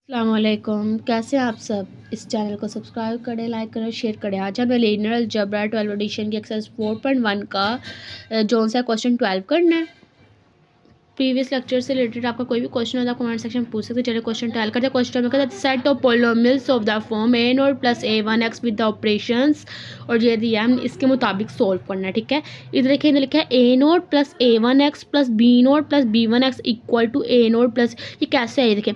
अस्सलामुअलैकुम, कैसे हैं आप सब। इस चैनल को सब्सक्राइब करें, लाइक करें, शेयर करें। आज हमें लीनियर अलजेब्रा 12 एडिशन की एक्सरसाइज 4.1 का जोन सा क्वेश्चन 12 करना है। प्रीवियस लेक्चर से रिलेटेड आपका कोई भी क्वेश्चन होता है कमेंट सेक्शन में पूछ सकते हैं। चलिए क्वेश्चन 12 करते हैं। क्वेश्चन में कहता है set of polynomials of the form A not plus a1x with the operations, और ये दिया है इसके मुताबिक सोल्व करना है। ठीक है, इधर देखिए, इधर लिखा है a नॉट प्लस a1x प्लस b nought plus b1x equal to a nought plus, ये कैसे है ये देखिए,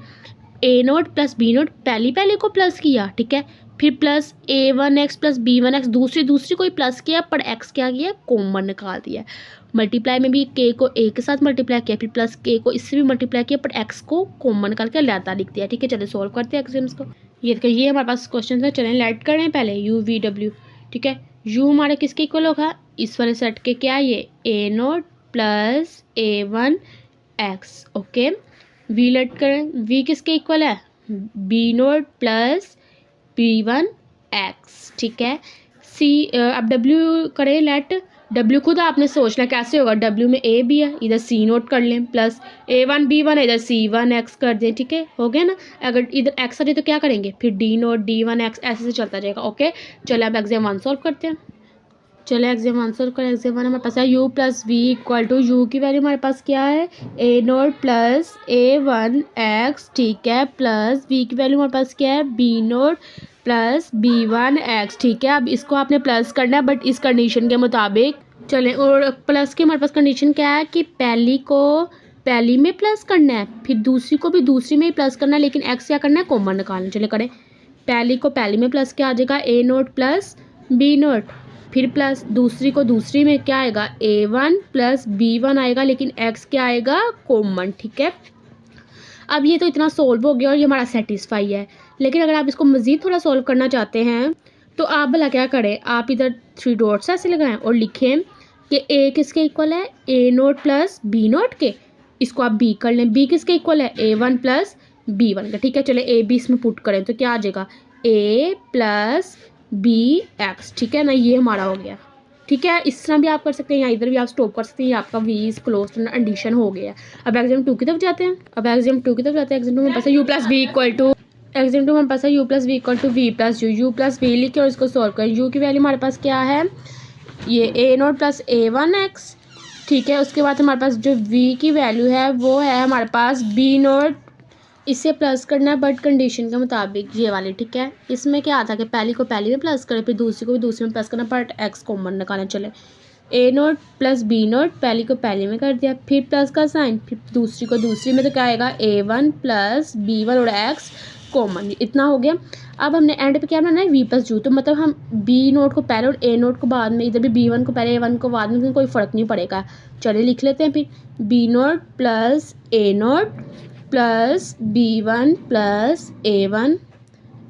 a note plus B nought पहले को प्लस किया, ठीक है, फिर प्लस a1x प्लस b1x दूसरी कोई प्लस किया, पर x क्या किया, कॉमन निकाल दिया। मल्टीप्लाई में भी k को a के साथ मल्टीप्लाई किया, फिर प्लस k को इससे भी मल्टीप्लाई किया, पर x को कॉमन निकाल के लाता लिख दिया। ठीक है, चलिए सॉल्व करते हैं एग्जाम्स को। ये देखिए, ये हमारे पास क्वेश्चन है। चलें लेट करें पहले u v w। ठीक है, u हमारे किसके इक्वल होगा, इस वाले सेट के, क्या ये a nought plus a1x। Okay, v let करें, वी किसके इक्वल है, बी नोट प्लस b1x। ठीक है, सी अब डब्ल्यू करें लेट। डब्ल्यू खुद आपने सोचना कैसे होगा, डब्ल्यू में ए भी है, इधर सी नोट कर लें, प्लस a1 b1 इधर c1x कर दें। ठीक है, हो गया ना। अगर इधर एक्स आ जाए तो क्या करेंगे, फिर डी नोट d1x ऐसे से चलता जाएगा। ओके, चलो अब एग्जाम 1 सॉल्व करते हैं। चलो एग्जाम आंसर करें। एग्जाम 1 हमारे पास है u plus v equal to, u की वैल्यू हमारे पास क्या है, a नोट प्लस a1x। ठीक है, प्लस वी की वैल्यू हमारे पास क्या है, b नोट प्लस b1x। ठीक है, अब इसको आपने प्लस करना है बट इस कंडीशन के मुताबिक। चलें, और प्लस की हमारे पास कंडीशन क्या है कि पहली को पहली में प्लस करना है, फिर दूसरी को भी दूसरी में ही प्लस करना है, लेकिन x क्या करना है, कॉमन निकालना। चले करें, पहली को पहली में प्लस क्या आ जाएगा, a nought plus b note, फिर प्लस दूसरी को दूसरी में क्या आएगा, a1 प्लस b1 आएगा, लेकिन x क्या आएगा, कॉमन। ठीक है, अब ये तो इतना सोल्व हो गया और ये हमारा सेटिस्फाई है। लेकिन अगर आप इसको मज़ीद थोड़ा सोल्व करना चाहते हैं तो आप भला क्या करें, आप इधर 3 डॉट्स ऐसे लगाएं और लिखें कि a किसके इक्वल है, a nought plus b note के, इसको आप b कर लें। b किसके इक्वल है, a1 प्लस b1 का। ठीक है, चले a b इसमें पुट करें तो क्या आ जाएगा, a प्लस bx। ठीक है ना, ये हमारा हो गया। ठीक है, इस तरह भी आप कर सकते हैं या इधर भी आप स्टॉप कर सकते हैं। ये आपका v is close to addition हो गया है। अब एग्जाम 2 की तरफ जाते हैं। एग्जाम 2 में पास है u plus v equal to, exam 2 में पास है u plus v equal to v plus u plus v लिखे और इसको सॉल्व करें। u की वैल्यू हमारे पास क्या है, ये a नोट प्लस a1x। ठीक है, उसके बाद हमारे पास जो v की वैल्यू है वो है हमारे पास b नोट, इसे प्लस करना है बट कंडीशन के मुताबिक ये वाली। ठीक है, इसमें क्या आता है कि पहली को पहली में प्लस करें, फिर दूसरी को भी दूसरी में प्लस करना, बट एक्स कॉमन निकालना। चले, ए नोट प्लस बी नोट, पहली को पहली में कर दिया, फिर प्लस का साइन, फिर दूसरी को दूसरी में, तो क्या आएगा, a1 प्लस b1 और एक्स कॉमन। इतना हो गया। अब हमने एंड पे क्या बनाना है, वी प्लस यू, तो मतलब हम बी नोट को पहले और ए नोट को बाद में, इधर भी b1 को पहले a1 को बाद में, कोई फ़र्क नहीं पड़ेगा। चलिए लिख लेते हैं, फिर B note plus A note plus b1 plus a1।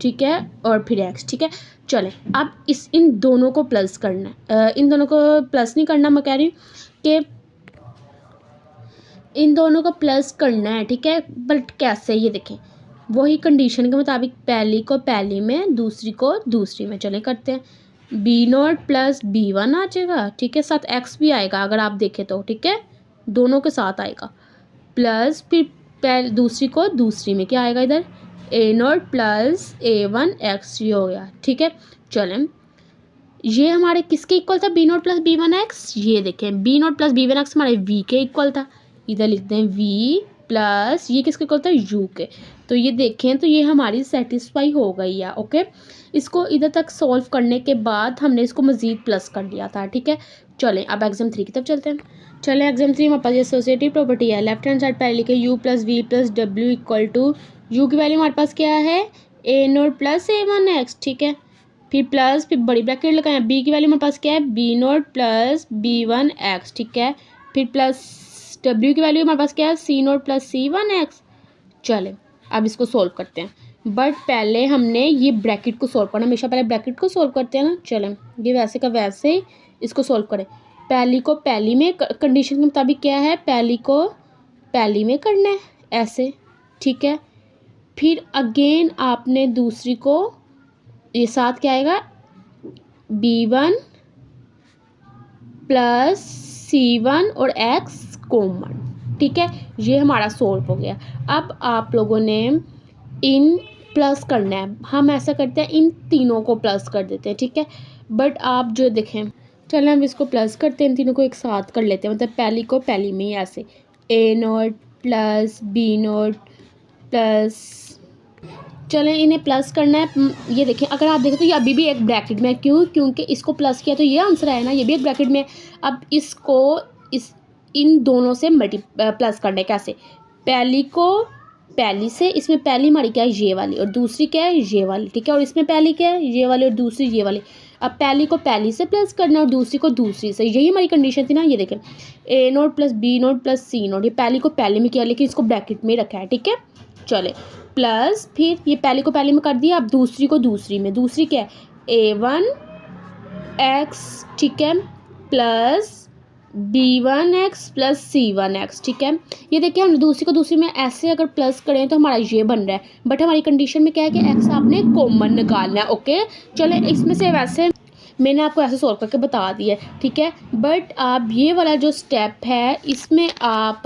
ठीक है, और फिर x। ठीक है, चलें अब इन दोनों को प्लस करना है। इन दोनों को प्लस नहीं करना, मैं कह रही हूँ कि इन दोनों को प्लस करना है। ठीक है, बट कैसे, ये देखें, वही कंडीशन के मुताबिक पहली को पहली में, दूसरी को दूसरी में। चले करते हैं, b नोट प्लस b1 आ जाएगा। ठीक है, साथ x भी आएगा अगर आप देखें तो। ठीक है, दोनों के साथ आएगा, प्लस फिर दूसरी को दूसरी में क्या आएगा, इधर a नोट प्लस a1x, ये हो गया। ठीक है, चलें, ये हमारे किसके इक्वल था, b नोट प्लस b1x। ये देखें, b नोट प्लस b1x हमारे v के इक्वल था, इधर लिखते हैं v प्लस, ये किसके इक्वल था, u के। तो ये देखें, तो ये हमारी सेटिस्फाई हो गई है। ओके, इसको इधर तक सॉल्व करने के बाद हमने इसको मज़ीद प्लस कर दिया था। ठीक है, चलें अब एग्जाम 3 की तरफ चलते हैं। चलें, एग्जाम 3 हमारे पास ये एसोसिएटिव प्रॉपर्टी है। लेफ्ट हैंड साइड पहले लिखे u प्लस वी प्लस डब्ल्यू इक्वल टू, यू की वैल्यू हमारे पास क्या है, a नोट प्लस a1x। ठीक है, फिर प्लस, फिर बड़ी ब्रैकेट लगाएं, b की वैल्यू हमारे पास क्या है, b नोट प्लस b1x। ठीक है, फिर प्लस w की वैल्यू हमारे पास क्या है, c नोट प्लस c1x। चलें अब इसको सोल्व करते हैं, बट पहले हमने ये ब्रैकेट को सोल्व करना, हमेशा पहले ब्रैकेट को सोल्व करते हैं ना। चलें, ये वैसे का वैसे ही इसको सोल्व करें। पहली को पहली में, कंडीशन के मुताबिक क्या है, पहली को पहली में करना है ऐसे। ठीक है, फिर अगेन आपने दूसरी को, ये साथ क्या आएगा, b1 प्लस c1 और x कॉमन। ठीक है, ये हमारा सोल्व हो गया। अब आप लोगों ने इन प्लस करना है, हम ऐसा करते हैं इन तीनों को प्लस कर देते हैं, ठीक है। बट आप जो देखें, चलें हम इसको प्लस करते हैं, इन तीनों को एक साथ कर लेते हैं, मतलब पहली को पहली में ही ऐसे A note plus B note plus, चलें इन्हें प्लस करना है। ये देखें, अगर आप देखें तो ये अभी भी एक ब्रैकेट में है, क्यों? क्योंकि इसको प्लस किया तो ये आंसर आया ना, ये भी एक ब्रैकेट में है। अब इसको इन दोनों से प्लस करना है, कैसे? पहली को पहली से, इसमें पहली हमारी क्या है? ये वाली, और दूसरी क्या है? ये वाली, ठीक है। और इसमें पहली क्या है? ये वाली, और दूसरी ये वाली। अब पहली को पहली से प्लस करना है और दूसरी को दूसरी से, यही हमारी कंडीशन थी ना। ये देखें, A note plus B note plus C note, ये पहली को पहले में किया लेकिन इसको ब्रैकेट में रखा है, ठीक है। चले प्लस, फिर ये पहली को पहले में कर दिया, अब दूसरी को दूसरी में, दूसरी क्या है? A1 x, ठीक है, plus B1 x plus C1 x, ठीक है। ये देखिए, हम दूसरी को दूसरी में ऐसे अगर प्लस करें तो हमारा ये बन रहा है, बट हमारी कंडीशन में क्या है कि x आपने कॉमन निकालना है, ओके। चले इसमें से वैसे मैंने आपको ऐसे सॉल्व करके बता दिया है, ठीक है। बट आप ये वाला जो स्टेप है इसमें आप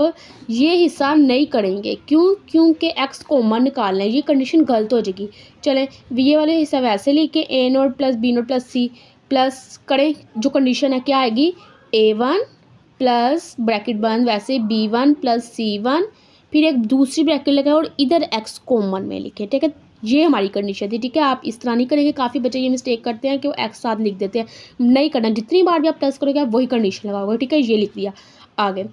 ये हिस्सा नहीं करेंगे, क्यों? क्योंकि x कॉमन निकालना है, ये कंडीशन गलत हो जाएगी। चलें ये वाले हिस्सा वैसे लेके A note plus B note plus C plus करें, जो कंडीशन है क्या आएगी? A1 प्लस ब्रैकेट बंद वैसे B1 प्लस C1, फिर एक दूसरी ब्रैकेट लगाए और इधर x कॉमन में लिखे, ठीक है। ये हमारी कंडीशन थी, ठीक है। आप इस तरह नहीं करेंगे, काफ़ी बच्चे ये मिस्टेक करते हैं कि वो x साथ लिख देते हैं, नहीं करना। जितनी बार भी आप प्लस करोगे आप वही कंडीशन लगाओगे, ठीक है। ये लिख दिया। आगे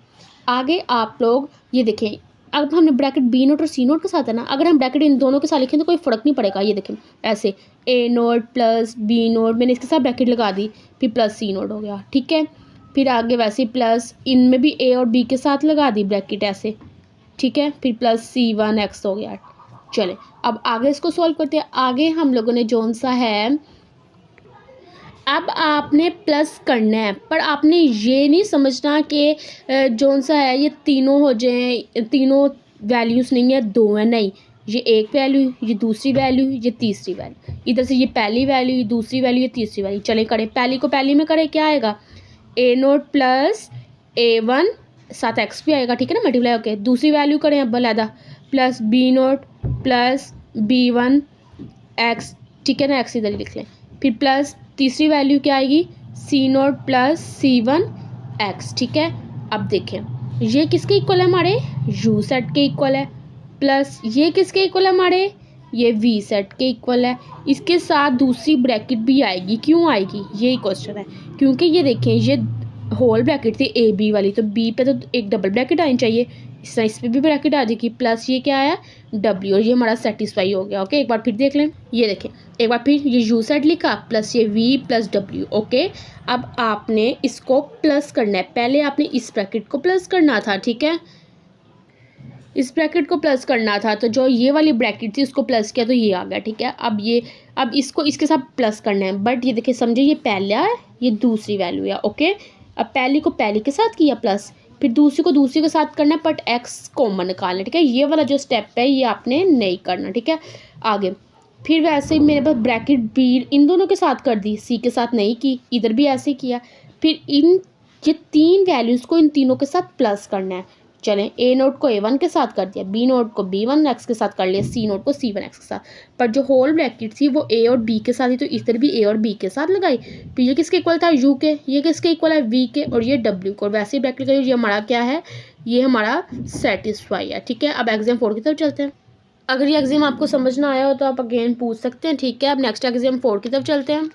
आगे आप लोग ये देखें, अब हमने ब्रैकेट बी नोट और सी नोट के साथ है ना, अगर हम ब्रैकेट इन दोनों के साथ लिखें तो कोई फ़र्क नहीं पड़ेगा। ये देखें ऐसे A note plus B note, मैंने इसके साथ ब्रैकेट लगा दी, फिर प्लस सी नोट हो गया, ठीक है। फिर आगे वैसे प्लस इनमें भी ए और बी के साथ लगा दी ब्रैकेट ऐसे, ठीक है। फिर प्लस C1x हो गया। चले अब आगे इसको सॉल्व करते हैं। आगे हम लोगों ने जोन सा है, अब आपने प्लस करना है, पर आपने ये नहीं समझना कि जोन सा है ये तीनों हो जाए, तीनों वैल्यूज़ नहीं है, दो है, नहीं। ये एक वैल्यू, ये दूसरी वैल्यू, ये तीसरी वैल्यू, इधर से ये पहली वैल्यू, ये दूसरी वैल्यू, ये तीसरी वैल्यू। चले करें, पहली को पहली में करें, क्या आएगा? ए नोट प्लस A1 साथ x भी आएगा, ठीक है ना, मल्टीप्लाई ओके। दूसरी वैल्यू करें अब अलहदा, plus B note plus B1x, ठीक है ना, x इधर ही लिख लें। फिर प्लस तीसरी वैल्यू क्या आएगी? सी नोट प्लस C1x, ठीक है। अब देखें ये किसके इक्वल है? हमारे u सेट के इक्वल है, प्लस ये किसके इक्वल है? हमारे ये v सेट के इक्वल है। इसके साथ दूसरी ब्रैकेट भी आएगी, क्यों आएगी? यही क्वेश्चन है, क्योंकि ये देखें ये होल ब्रैकेट थी ए बी वाली, तो बी पे तो एक डबल ब्रैकेट आनी चाहिए, इस पे भी ब्रैकेट आ जाएगी, प्लस ये क्या आया? डब्ल्यू, और ये हमारा सेटिस्फाई हो गया, ओके। एक बार फिर देख लें, ये देखें एक बार फिर ये यू सेट लिखा प्लस ये वी प्लस डब्ल्यू, ओके। अब आपने इसको प्लस करना है, पहले आपने इस ब्रैकेट को प्लस करना था, ठीक है, इस ब्रैकेट को प्लस करना था, तो जो ये वाली ब्रैकेट थी उसको प्लस किया तो ये आ गया, ठीक है। अब इसको इसके साथ प्लस करना है, बट ये देखिए समझे, ये पहला है ये दूसरी वैल्यू है, ओके। अब पहली को पहली के साथ किया प्लस, फिर दूसरी को दूसरी के साथ करना है, बट एक्स कॉमन निकालना है, ठीक है। ये वाला जो स्टेप है ये आपने नहीं करना, ठीक है। आगे फिर वैसे ही मेरे पास ब्रैकेट बी इन दोनों के साथ कर दी, सी के साथ नहीं की, इधर भी ऐसे किया। फिर ये तीन वैल्यूज़ को इन तीनों के साथ प्लस करना है। चलें, ए नोट को ए1 के साथ कर दिया, बी नोट को B1x के साथ कर लिया, सी नोट को C1x के साथ, पर जो होल ब्रैकेट थी वो ए और बी के साथ ही, तो इधर भी ए और बी के साथ लगाई। तो ये किसके इक्वल था? यू के। ये किसके इक्वल है? वी के। और ये डब्ल्यू को, वैसे ही ब्रैकेट लगाई, ये हमारा क्या है? ये हमारा सेटिस्फाई है, ठीक है। अब एग्जाम 4 की तरफ चलते हैं। अगर ये एग्जाम आपको समझ ना आया हो तो आप अगेन पूछ सकते हैं, ठीक है। अब नेक्स्ट एग्जाम 4 की तरफ चलते हैं।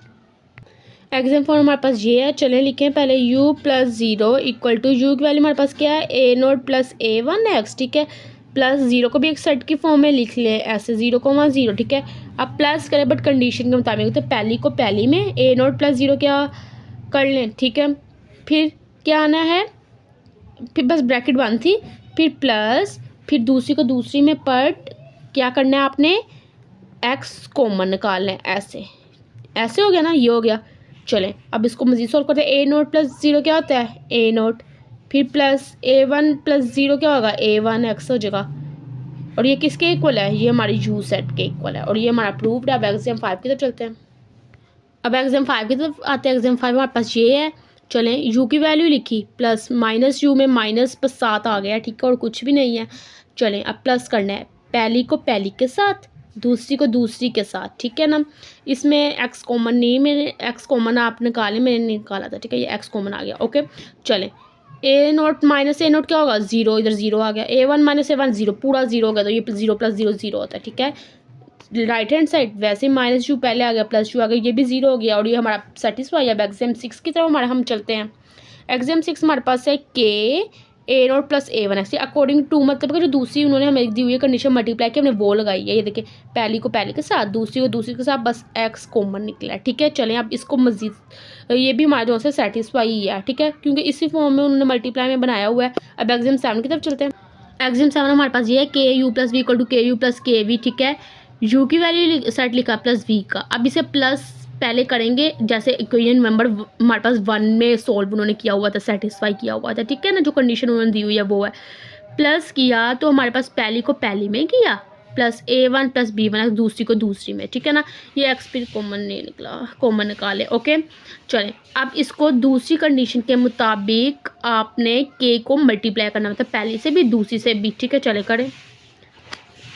एग्जाम फॉर्म हमारे पास ये है, चलें लिखें पहले u plus 0 equal to u की वैल्यू हमारे पास क्या है? ए नोट प्लस A1x, ठीक है, प्लस 0 को भी एक सेट की फॉर्म में लिख लें ऐसे 0,0, ठीक है। अब प्लस करें बट कंडीशन के मुताबिक, तो पहली को पहली में ए नोट प्लस 0 क्या कर लें, ठीक है। फिर क्या आना है? फिर बस ब्रैकेट बंद थी, फिर प्लस, फिर दूसरी को दूसरी में, बट क्या करना है आपने? एक्स कॉमन निकालना है, ऐसे ऐसे हो गया ना, ये हो गया। चलें अब इसको मज़ीद सॉल्व करते हैं। ए नोट प्लस 0 क्या होता है? ए नोट, फिर प्लस A1 प्लस 0 क्या होगा? A1x हो जाएगा। और ये किसके इक्वल है? ये हमारी यू सेट के इक्वल है, और ये हमारा प्रूव्ड है। अब एग्जाम 5 की तरफ चलते हैं। अब एग्जाम 5 की तरफ आते हैं। एग्जाम 5 हमारे पास ये है, चलें यू की वैल्यू लिखी, प्लस माइनस यू में माइनस बस 7 आ गया, ठीक है, और कुछ भी नहीं है। चलें अब प्लस करना है, पहली को पहली के साथ दूसरी को दूसरी के साथ, ठीक है ना। इसमें एक्स कॉमन नहीं, मैंने एक्स कॉमन आप निकाले, मैंने निकाला था, ठीक है, ये एक्स कॉमन आ गया। ओके चलें, ए नोट माइनस ए नोट क्या होगा, जीरो, इधर जीरो आ गया, ए वन माइनस ए वन जीरो, पूरा जीरो हो गया, तो ये जीरो प्लस जीरो जीरो होता है, ठीक है। राइट हैंड साइड वैसे माइनस टू पहले आ गया, प्लस टू आ गया, ये भी जीरो हो गया, और ये हमारा सेटिस्फाई। अब एग्जाम 6 की तरफ हमारे हम चलते हैं। एग्जाम 6 हमारे पास है के A note plus A one X, according to, मतलब कि जो दूसरी उन्होंने हमें दी हुई है कंडीशन मल्टीप्लाई की, हमने वो लगाई है। ये देखिए, पहली को पहले के साथ, दूसरी को दूसरी के साथ, बस एक्स कॉमन निकला है, ठीक है। चलें अब इसको मजीद, ये भी हमारे जो से सेटिस्फाई ही है, ठीक है, क्योंकि इसी फॉर्म में उन्होंने मल्टीप्लाई में बनाया हुआ है। अब एग्जाम 7 की तरफ चलते हैं। एग्जाम 7 हमारे पास ये है k u plus v equal to k u plus k v, ठीक है। यू की वैल्यू सेट लिखा प्लस वी का। अब इसे प्लस पहले करेंगे, जैसे इक्वेशन नंबर हमारे पास 1 में सॉल्व उन्होंने किया हुआ था, सेटिस्फाई किया हुआ था, ठीक है ना, जो कंडीशन उन्होंने दी हुई है वो है। प्लस किया तो हमारे पास पहली को पहली में किया, plus A one plus B one दूसरी को दूसरी में, ठीक है ना। ये एक्स फिर कॉमन नहीं निकला, कॉमन निकाले। ओके चलें, अब इसको दूसरी कंडीशन के मुताबिक आपने के को मल्टीप्लाई करना, मतलब पहली से भी दूसरी से भी, ठीक है। चले करें,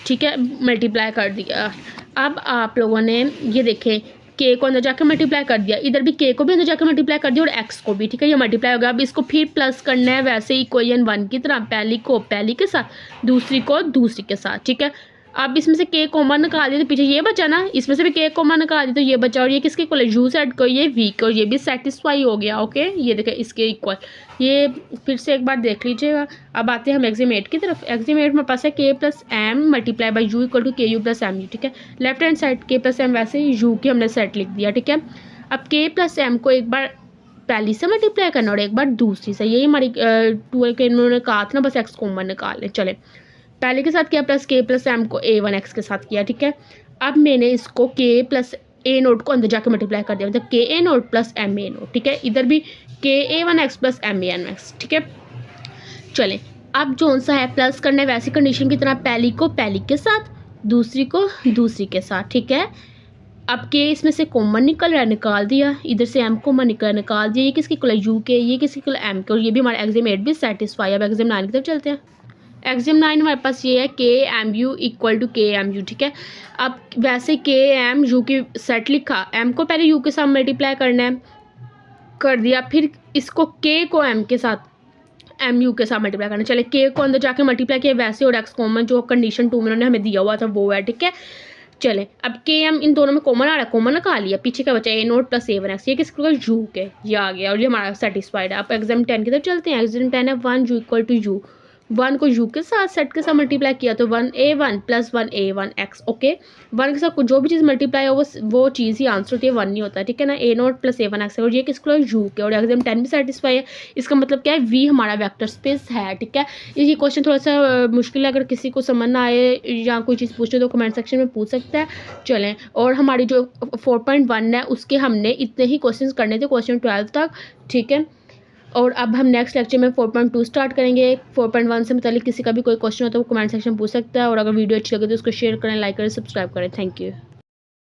ठीक है, मल्टीप्लाई कर दिया। अब आप लोगों ने ये देखें, के को अंदर जाकर मल्टीप्लाई कर दिया, इधर भी के को भी अंदर जाकर मल्टीप्लाई कर दिया, और एक्स को भी, ठीक है, ये मल्टीप्लाई हो गया। अब इसको फिर प्लस करना है वैसे ही इक्वेशन 1 की तरह, पहली को पहली के साथ, दूसरी को दूसरी के साथ, ठीक है। अब इसमें से के कॉमन निकाल दिया तो पीछे ये बचा ना, इसमें से भी के कॉमन निकाल दिया तो ये बचा, और ये किसके इक्वल है, यू सेट को, ये वी को, और ये भी सेटिस्फाई हो गया। ओके ये देखें इसके इक्वल, ये फिर से एक बार देख लीजिएगा। अब आते हैं हम एग्जाम 8 की तरफ। एग्जाम 8 में पास है k plus m multiply by u equal to k u plus m u, ठीक है। Left hand side k plus m वैसे यू की हमने सेट लिख दिया, ठीक है। अब के प्लस एम को एक बार पहली से मल्टीप्लाई करना और एक बार दूसरी से, यही हमारी टूल के इन्होंने कहा था ना, बस एक्स कॉमन निकाल लें। चले, पहले के साथ किया प्लस के प्लस एम को ए वन एक्स के साथ किया, ठीक है। अब मैंने इसको के प्लस ए नोट को अंदर जाके मल्टीप्लाई कर दिया, मतलब के A note plus M A note, ठीक है। इधर भी के A one X plus M A N X, ठीक है। चलें, अब जो सा है प्लस करना है वैसी कंडीशन की तरह, पहली को पहली के साथ, दूसरी को दूसरी के साथ, ठीक है। अब के इसमें से कॉमन निकल रहा है, निकाल दिया, इधर से एम कॉमन निकाल दिया, ये किसकी इक्वल है, यू के, ये किसकी इक्वल है, एम के, और ये भी हमारा एग्जाम 8 भी सेटिस्फाई। अब एग्जाम 9 की तरफ चलते हैं। एग्जाम 9 हमारे पास ये है के एम यू इक्वल टू के एम यू, ठीक है। अब वैसे के एम यू की सेट लिखा, एम को पहले यू के साथ मल्टीप्लाई करना है, कर दिया, फिर इसको के को एम के साथ एम यू के साथ मल्टीप्लाई करना। चले, के को अंदर जाके मल्टीप्लाई किया वैसे, और एक्स कॉमन जो कंडीशन 2 में उन्होंने हमें दिया हुआ था वो है, ठीक है। चले, अब के एम इन दोनों में कॉमन आ रहा है, कॉमन निकाल लिया, पीछे का बचा ए note plus A one x, ये किसको यू के, ये आ गया, और ये हमारा सेटिस्फाइड है। अब एग्जाम 10 की तरफ चलते हैं। एग्जाम 10 है 1 यू इक्वल टू यू, 1 को यू के साथ सेट के साथ मल्टीप्लाई किया तो 1 ए वन प्लस 1 ए वन एक्स, ओके। 1 के साथ जो भी चीज़ मल्टीप्लाई हो वो चीज़ ही आंसर होती है, 1 नहीं होता, ठीक है ना। ए note plus A one x, और ये किसको यू के, और एग्जाम 10 भी सेटिस्फाई है। इसका मतलब क्या है, वी हमारा वेक्टर स्पेस है, ठीक है। ये क्वेश्चन थोड़ा सा मुश्किल है, अगर किसी को समझ ना आए या कोई चीज़ पूछे तो कमेंट सेक्शन में पूछ सकता है। चलें, और हमारी जो 4.1 है उसके हमने इतने ही क्वेश्चन करने थे, क्वेश्चन 12 तक, ठीक है। और अब हम नेक्स्ट लेक्चर में 4.2 स्टार्ट करेंगे। 4.1 से मतलब किसी का भी कोई क्वेश्चन हो तो वो कमेंट सेक्शन पूछ सकता है, और अगर वीडियो अच्छी लगे तो उसको शेयर करें, लाइक करें, सब्सक्राइब करें। Thank you.